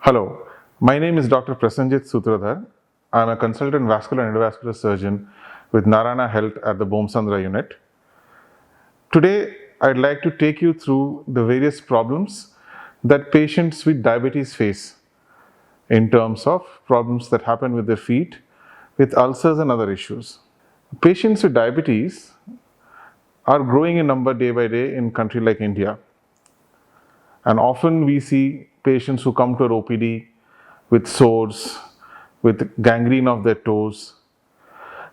Hello, my name is Dr. Prasenjit Sutradhar. I am a consultant vascular and endovascular surgeon with Narayana Health at the Bomsandra unit. Today, I'd like to take you through the various problems that patients with diabetes face in terms of problems that happen with their feet, with ulcers and other issues. Patients with diabetes are growing in number day by day in a country like India. And often we see patients who come to our OPD with sores, with gangrene of their toes,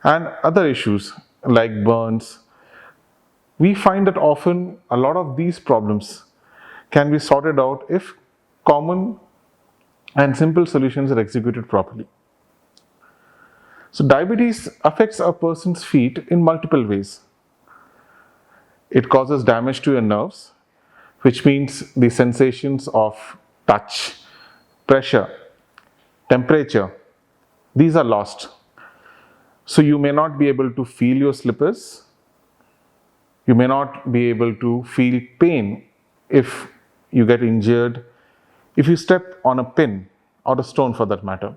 and other issues like burns. We find that often a lot of these problems can be sorted out if common and simple solutions are executed properly. So diabetes affects a person's feet in multiple ways. It causes damage to your nerves, which means the sensations of touch, pressure, temperature, these are lost. So you may not be able to feel your slippers. You may not be able to feel pain if you get injured, if you step on a pin or a stone for that matter.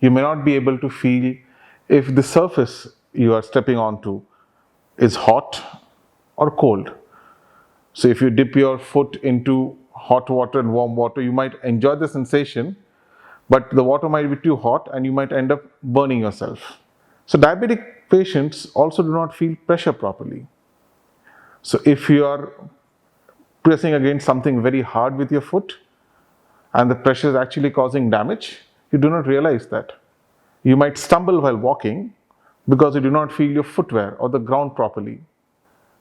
You may not be able to feel if the surface you are stepping onto is hot or cold. So if you dip your foot into hot water and warm water, you might enjoy the sensation, but the water might be too hot and you might end up burning yourself. So diabetic patients also do not feel pressure properly. So if you are pressing against something very hard with your foot and the pressure is actually causing damage, you do not realize that. You might stumble while walking because you do not feel your footwear or the ground properly.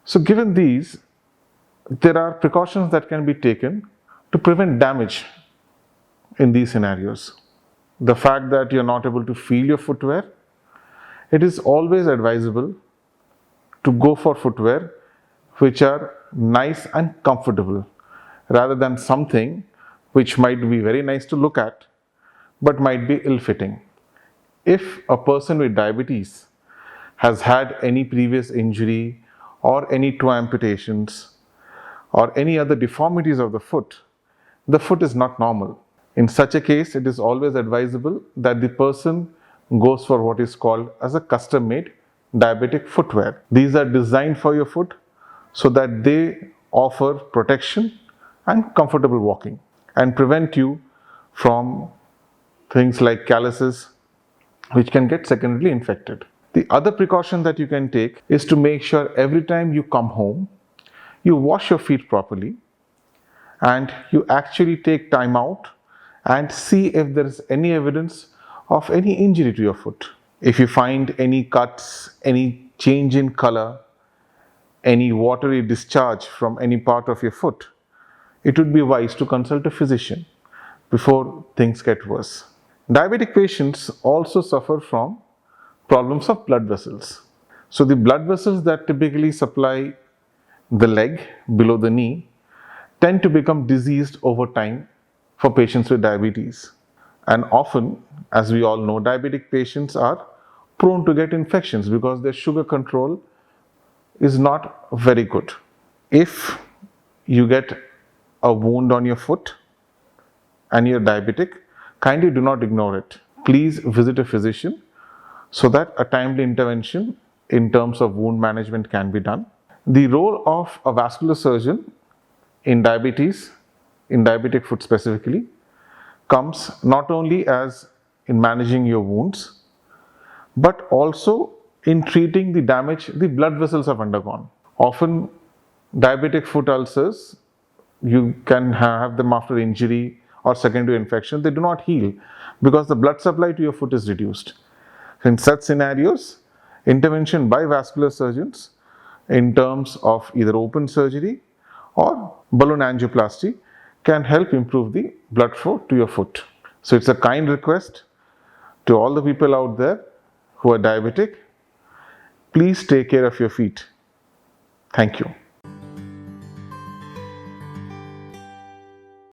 So given these, there are precautions that can be taken to prevent damage in these scenarios. The fact that you're not able to feel your footwear, it is always advisable to go for footwear which are nice and comfortable rather than something which might be very nice to look at but might be ill-fitting. If a person with diabetes has had any previous injury or any toe amputations or any other deformities of the foot is not normal. In such a case, it is always advisable that the person goes for what is called as a custom-made diabetic footwear. These are designed for your foot so that they offer protection and comfortable walking and prevent you from things like calluses which can get secondarily infected. The other precaution that you can take is to make sure every time you come home, you wash your feet properly and you actually take time out and see if there is any evidence of any injury to your foot. If you find any cuts, any change in color, any watery discharge from any part of your foot, it would be wise to consult a physician before things get worse. Diabetic patients also suffer from problems of blood vessels. So the blood vessels that typically supply the leg below the knee tend to become diseased over time for patients with diabetes. And often, as we all know, diabetic patients are prone to get infections because their sugar control is not very good. If you get a wound on your foot and you're diabetic, kindly do not ignore it. Please visit a physician so that a timely intervention in terms of wound management can be done. The role of a vascular surgeon in diabetes, in diabetic foot specifically, comes not only as in managing your wounds, but also in treating the damage the blood vessels have undergone. Often, diabetic foot ulcers, you can have them after injury or secondary infection. They do not heal because the blood supply to your foot is reduced. In such scenarios, intervention by vascular surgeons in terms of either open surgery or balloon angioplasty can help improve the blood flow to your foot. So it's a kind request to all the people out there who are diabetic. Please take care of your feet. Thank you.